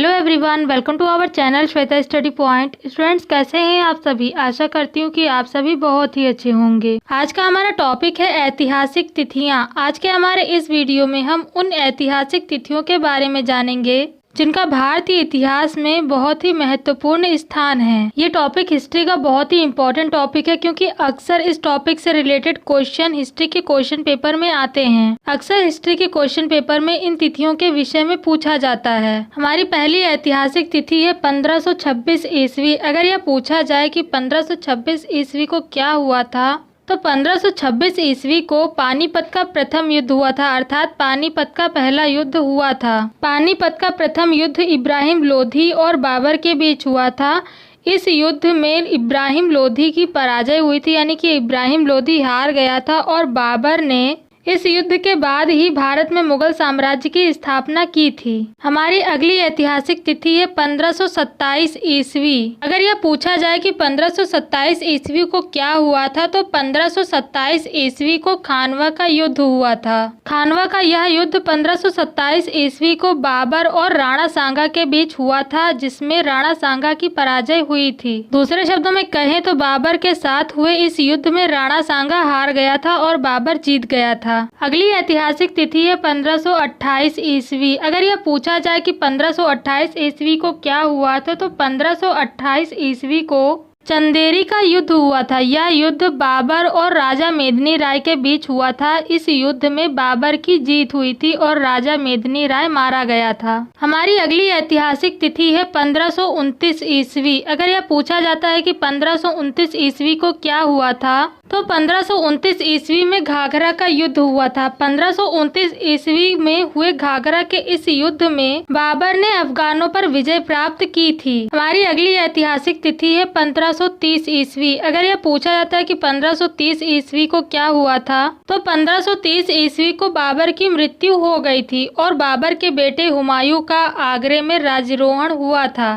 Hello everyone, welcome to our channel Shweta study point. Students, कैसे हैं आप सभी? आशा करती हूँ कि आप सभी बहुत ही अच्छे होंगे। आज का हमारा टॉपिक है ऐतिहासिक तिथियाँ। आज के हमारे इस वीडियो में हम उन ऐतिहासिक तिथियों के बारे में जानेंगे जिनका भारतीय इतिहास में बहुत ही महत्वपूर्ण स्थान है। ये टॉपिक हिस्ट्री का बहुत ही इम्पोर्टेंट टॉपिक है क्योंकि अक्सर इस टॉपिक से रिलेटेड क्वेश्चन हिस्ट्री के क्वेश्चन पेपर में आते हैं। अक्सर हिस्ट्री के क्वेश्चन पेपर में इन तिथियों के विषय में पूछा जाता है। हमारी पहली ऐतिहासिक तिथि है 1526 ईस्वी। अगर यह पूछा जाए कि 1526 ईस्वी को क्या हुआ था, तो 1526 ईस्वी को पानीपत का प्रथम युद्ध हुआ था, अर्थात पानीपत का पहला युद्ध हुआ था। पानीपत का प्रथम युद्ध इब्राहिम लोधी और बाबर के बीच हुआ था। इस युद्ध में इब्राहिम लोधी की पराजय हुई थी, यानी कि इब्राहिम लोधी हार गया था और बाबर ने इस युद्ध के बाद ही भारत में मुगल साम्राज्य की स्थापना की थी। हमारी अगली ऐतिहासिक तिथि है 1527 ईस्वी। अगर यह पूछा जाए कि 1527 ईस्वी को क्या हुआ था, तो 1527 ईस्वी को खानवा का युद्ध हुआ था। खानवा का यह युद्ध 1527 ईस्वी को बाबर और राणा सांगा के बीच हुआ था, जिसमें राणा सांगा की पराजय हुई थी। दूसरे शब्दों में कहें तो बाबर के साथ हुए इस युद्ध में राणा सांगा हार गया था और बाबर जीत गया था। अगली ऐतिहासिक तिथि है 1528 ईस्वी। अगर यह पूछा जाए कि 1528 ईस्वी को क्या हुआ था, तो 1528 ईस्वी को चंदेरी का युद्ध हुआ था। यह युद्ध बाबर और राजा मेदिनी राय के बीच हुआ था। इस युद्ध में बाबर की जीत हुई थी और राजा मेदिनी राय मारा गया था। हमारी अगली ऐतिहासिक तिथि है 1529 ईस्वी। अगर यह पूछा जाता है कि 1529 ईस्वी को क्या हुआ था, तो 1529 ईस्वी में घाघरा का युद्ध हुआ था। 1529 ईस्वी में हुए घाघरा के इस युद्ध में बाबर ने अफगानों पर विजय प्राप्त की थी। हमारी अगली ऐतिहासिक तिथि है 1530 ईस्वी। अगर यह पूछा जाता है कि 1530 ईस्वी को क्या हुआ था, तो 1530 ईस्वी को बाबर की मृत्यु हो गई थी और बाबर के बेटे हुमायूं का आगरे में राज्यारोहण हुआ था।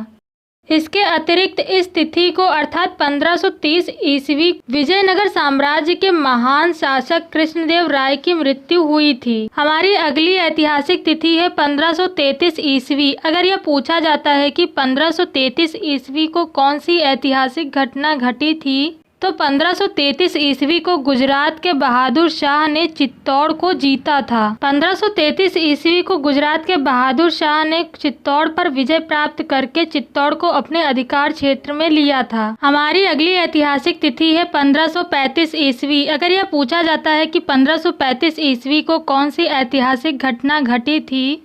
इसके अतिरिक्त इस तिथि को अर्थात 1530 ईस्वी विजयनगर साम्राज्य के महान शासक कृष्णदेव राय की मृत्यु हुई थी। हमारी अगली ऐतिहासिक तिथि है 1533 ईस्वी। अगर यह पूछा जाता है कि 1533 ईस्वी को कौन सी ऐतिहासिक घटना घटी थी, तो 1533 ईस्वी को गुजरात के बहादुर शाह ने चित्तौड़ को जीता था। 1533 ईस्वी को गुजरात के बहादुर शाह ने चित्तौड़ पर विजय प्राप्त करके चित्तौड़ को अपने अधिकार क्षेत्र में लिया था। हमारी अगली ऐतिहासिक तिथि है 1535 ईस्वी। अगर यह पूछा जाता है कि 1535 ईस्वी को कौन सी ऐतिहासिक घटना घटी थी,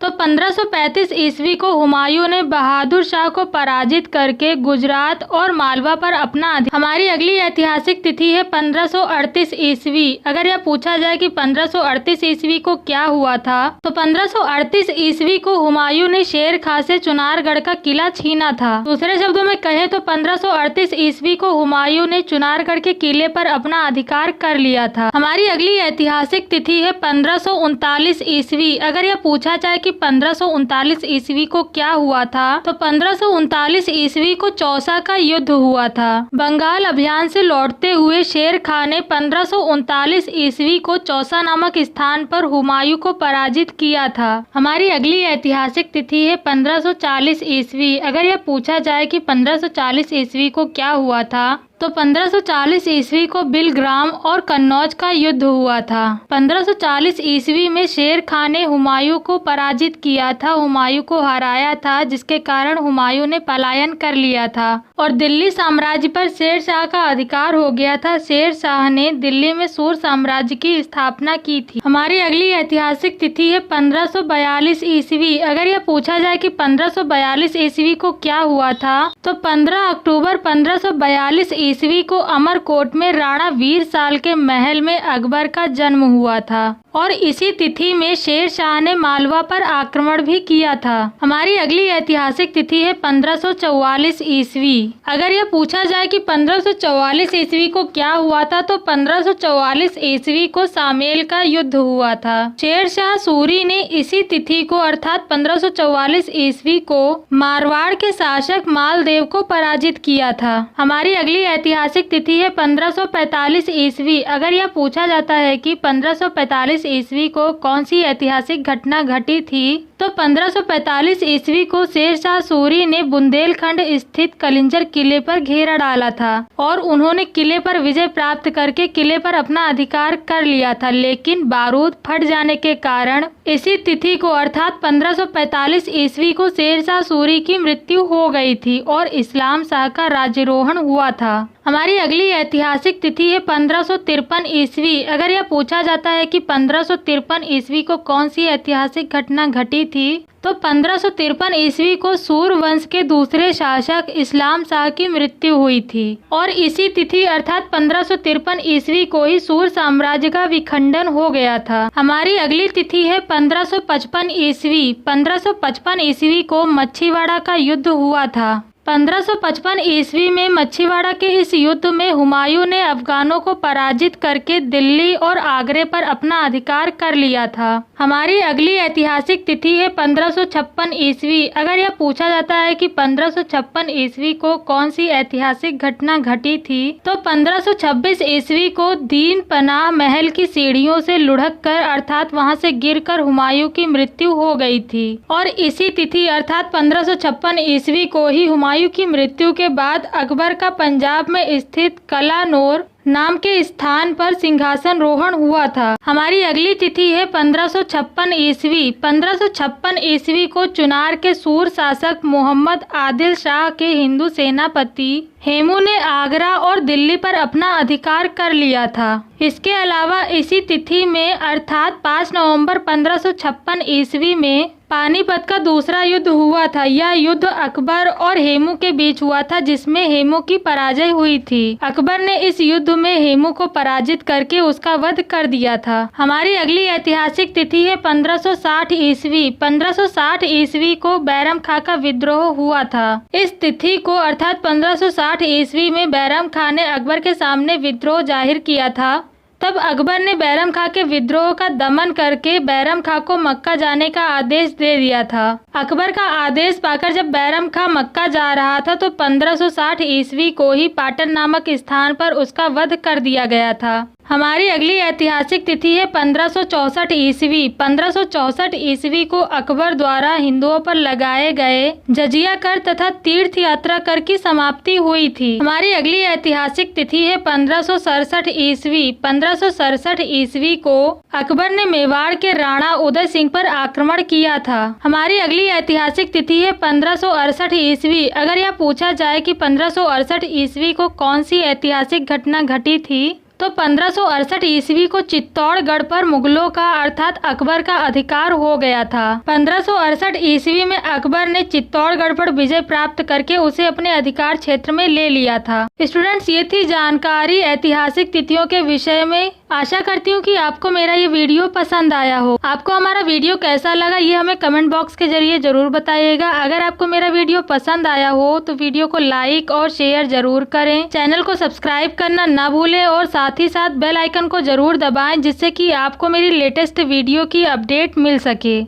तो 1535 ईस्वी को हुमायूं ने बहादुर शाह को पराजित करके गुजरात और मालवा पर अपना हमारी अगली ऐतिहासिक तिथि है 1538 ईस्वी। अगर यह पूछा जाए कि 1538 ईस्वी को क्या हुआ था, तो 1538 ईस्वी को हुमायूं ने शेर खां से चुनारगढ़ का किला छीना था। दूसरे शब्दों में कहें तो 1538 ईस्वी को हुमायूं ने चुनारगढ़ के किले पर अपना अधिकार कर लिया था। हमारी अगली ऐतिहासिक तिथि है 1539 ईस्वी। अगर यह पूछा जाए कि 1539 ईस्वी को क्या हुआ था, तो 1539 ईस्वी को चौसा का युद्ध हुआ था। बंगाल अभियान से लौटते हुए शेर खां ने 1539 ईस्वी को चौसा नामक स्थान पर हुमायूं को पराजित किया था। हमारी अगली ऐतिहासिक तिथि है 1540 ईस्वी। अगर यह पूछा जाए कि 1540 ईस्वी को क्या हुआ था, तो 1540 ईस्वी को बिलग्राम और कन्नौज का युद्ध हुआ था। 1540 ईस्वी में शेर खां ने हुमायूं को पराजित किया था, हुमायूं को हराया था, जिसके कारण हुमायूं ने पलायन कर लिया था और दिल्ली साम्राज्य पर शेर शाह का अधिकार हो गया था। शेर शाह ने दिल्ली में सूर साम्राज्य की स्थापना की थी। हमारी अगली ऐतिहासिक तिथि है 1542 ईस्वी। अगर यह पूछा जाए कि 1542 ईस्वी को क्या हुआ था, तो 15 अक्टूबर 1542 ईस्वी को अमरकोट में राणा वीर साल के महल में अकबर का जन्म हुआ था और इसी तिथि में शेर शाह ने मालवा पर आक्रमण भी किया था। हमारी अगली ऐतिहासिक तिथि है 1544 ईस्वी। अगर यह पूछा जाए कि 1544 ईस्वी को क्या हुआ था, तो 1544 ईस्वी को सामेल का युद्ध हुआ था। शेर शाह सूरी ने इसी तिथि को अर्थात 1544 ईस्वी को मारवाड़ के शासक मालदेव को पराजित किया था। हमारी अगली ऐतिहासिक तिथि है 1545 ईस्वी। अगर यह पूछा जाता है कि 1545 ईस्वी को कौन सी ऐतिहासिक घटना घटी थी, तो 1545 ईस्वी को शेर शाह सूरी ने बुंदेलखंड स्थित कलिंजर किले पर घेरा डाला था और उन्होंने किले पर विजय प्राप्त करके किले पर अपना अधिकार कर लिया था, लेकिन बारूद फट जाने के कारण इसी तिथि को अर्थात 1545 ईस्वी को शेर शाह सूरी की मृत्यु हो गई थी और इस्लाम शाह का राज्यारोहण हुआ था। हमारी अगली ऐतिहासिक तिथि है 1553 ईस्वी। अगर यह पूछा जाता है कि 1553 ईस्वी को कौन सी ऐतिहासिक घटना घटी थी, तो 1553 ईस्वी को सूर वंश के दूसरे शासक इस्लाम शाह की मृत्यु हुई थी और इसी तिथि अर्थात 1553 ईस्वी को ही सूर साम्राज्य का विखंडन हो गया था। हमारी अगली तिथि है 1555 ईस्वी। 1555 ईस्वी को मच्छीवाड़ा का युद्ध हुआ था। 1555 ईस्वी में मच्छीवाड़ा के इस युद्ध में हुमायूं ने अफगानों को पराजित करके दिल्ली और आगरे पर अपना अधिकार कर लिया था। हमारी अगली ऐतिहासिक तिथि है 1556 ईस्वी। अगर यह पूछा जाता है कि 1556 ईस्वी को कौन सी ऐतिहासिक घटना घटी थी, तो 1526 ईस्वी को दीन पनाह महल की सीढ़ियों से लुढ़क कर अर्थात वहां से गिरकर हुमायूं की मृत्यु हो गई थी और इसी तिथि अर्थात 1556 ईस्वी को ही हुमायूं की मृत्यु के बाद अकबर का पंजाब में स्थित कलानौर नाम के स्थान पर सिंहासन रोहण हुआ था। हमारी अगली तिथि है 1556 ईस्वी। 1556 ईस्वी को चुनार के सूर शासक मोहम्मद आदिल शाह के हिंदू सेनापति हेमू ने आगरा और दिल्ली पर अपना अधिकार कर लिया था। इसके अलावा इसी तिथि में अर्थात 5 नवंबर 1556 ईस्वी में पानीपत का दूसरा युद्ध हुआ था। यह युद्ध अकबर और हेमू के बीच हुआ था, जिसमें हेमू की पराजय हुई थी। अकबर ने इस युद्ध में हेमू को पराजित करके उसका वध कर दिया था। हमारी अगली ऐतिहासिक तिथि है 1560 ईस्वी। 1560 ईस्वी को बैरम खां का विद्रोह हुआ था। इस तिथि को अर्थात 1560 ईस्वी में बैरम खां ने अकबर के सामने विद्रोह जाहिर किया था। तब अकबर ने बैरम खां के विद्रोह का दमन करके बैरम खां को मक्का जाने का आदेश दे दिया था। अकबर का आदेश पाकर जब बैरम खां मक्का जा रहा था तो 1560 ईस्वी को ही पाटन नामक स्थान पर उसका वध कर दिया गया था। हमारी अगली ऐतिहासिक तिथि है 1564 ईस्वी। 1564 ईस्वी को अकबर द्वारा हिंदुओं पर लगाए गए जजिया कर तथा तीर्थ यात्रा कर की समाप्ति हुई थी। हमारी अगली ऐतिहासिक तिथि है 1567 ईस्वी। 1567 ईस्वी को अकबर ने मेवाड़ के राणा उदय सिंह पर आक्रमण किया था। हमारी अगली ऐतिहासिक तिथि है 1568 ईस्वी। अगर यह पूछा जाए कि 1568 ईस्वी को कौन सी ऐतिहासिक घटना घटी थी, तो 1568 ईस्वी को चित्तौड़गढ़ पर मुगलों का अर्थात अकबर का अधिकार हो गया था। 1568 ईस्वी में अकबर ने चित्तौड़गढ़ पर विजय प्राप्त करके उसे अपने अधिकार क्षेत्र में ले लिया था। स्टूडेंट्स, ये थी जानकारी ऐतिहासिक तिथियों के विषय में। आशा करती हूँ कि आपको मेरा ये वीडियो पसंद आया हो। आपको हमारा वीडियो कैसा लगा ये हमें कमेंट बॉक्स के जरिए जरूर बताइएगा। अगर आपको मेरा वीडियो पसंद आया हो तो वीडियो को लाइक और शेयर जरूर करें। चैनल को सब्सक्राइब करना ना भूलें और साथ ही साथ बेल आइकन को जरूर दबाएं, जिससे कि आपको मेरी लेटेस्ट वीडियो की अपडेट मिल सके।